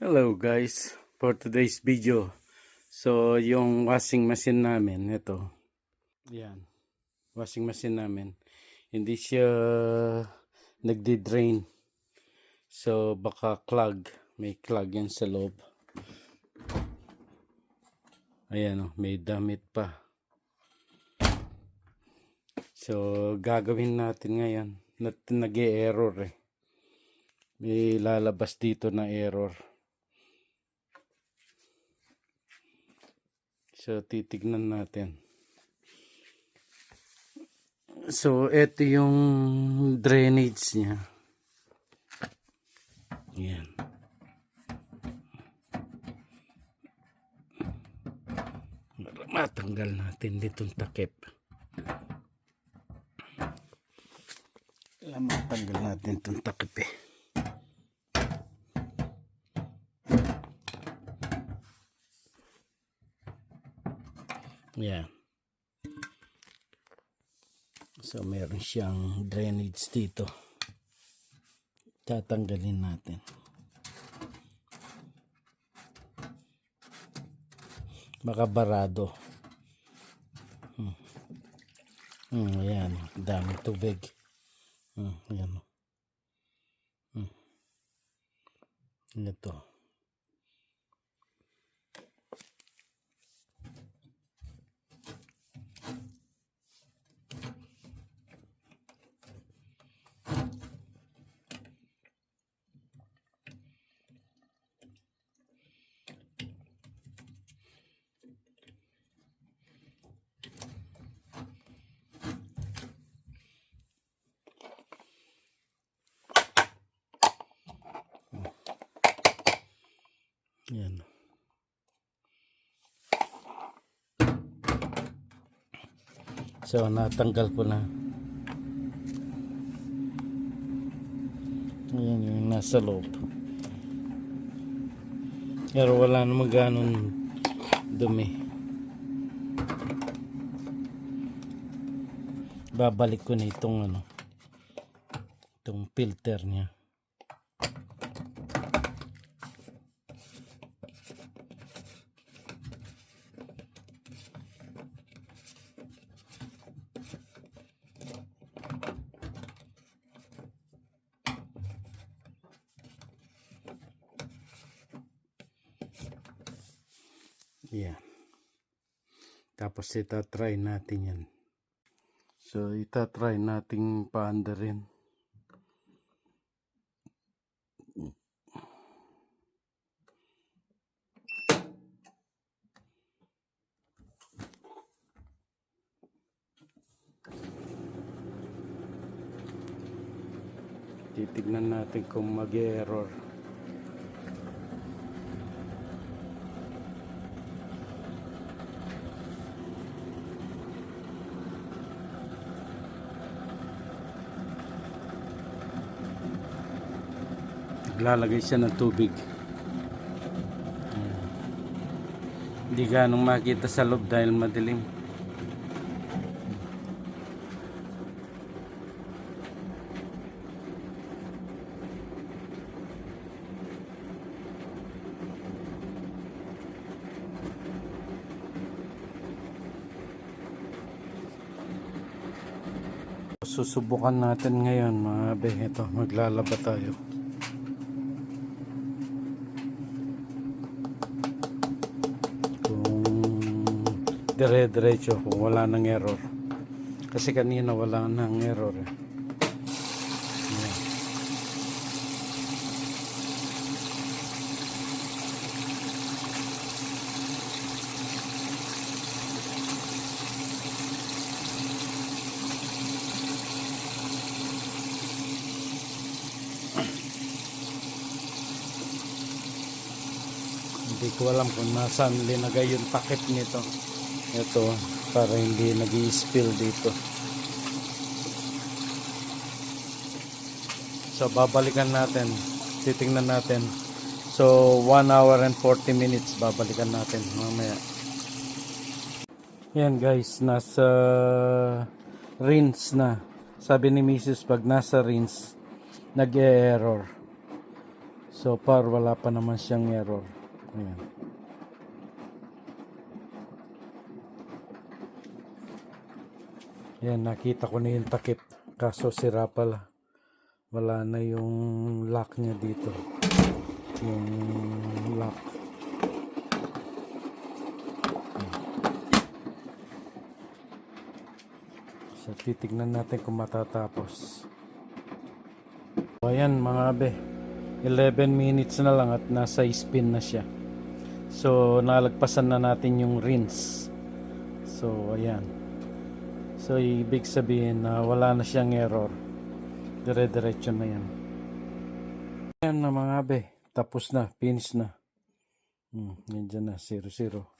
Hello guys, for today's video. So yung washing machine namin, ito. Yan, washing machine namin. Hindi siya nagdi-drain. So baka clog, may clog yan sa loob. Ayan oh, may damit pa. So gagawin natin ngayon. Nag-e-error eh. May lalabas dito na error. So titignan natin. So ito yung drainage niya. Yan. Matanggal natin ditong takip. Matanggal natin itong takip eh. Yan. So meron siyang drainage dito. Tatanggalin natin. Baka barado. Ayan. Daming tubig. Ayan. Ito. Yan. So natanggal ko na. Ayan yung nasa loob. Pero wala namang ganun dumi. Babalik ko na itong itong filter niya. Yan. Tapos itatry natin yan. So itatry natin paanda rin. Titignan natin kung mag-error. Lalagay siya ng tubig. Hindi ganong makita sa loob dahil madilim. Susubukan natin ngayon mga be. Ito, maglalaba tayo. Dire-diretso kung wala nang error, kasi kanina wala nang error eh. Hindi ko alam kung nasaan linagay yung takip nito. Ito, para hindi nag-i-spill dito. So babalikan natin, titingnan natin. So 1 hour and 40 minutes babalikan natin mamaya. Yan guys, nasa rinse na. Sabi ni Mrs. pag nasa rinse nag-e-error. So far, wala pa naman siyang error. Ayan. Ayan, nakita ko na yung takip. Kaso sira pala. Wala na yung lock niya dito. Yung lock. So, titignan natin kung matatapos. So, ayan mga abe. 11 minutes na lang at nasa spin na siya. So, nalagpasan na natin yung rinse. So, ayan. So, ibig sabihin na wala na siyang error. Dire-diretso na yan. Ayan na mga abe. Tapos na. Finish na. Nandiyan na. 0-0.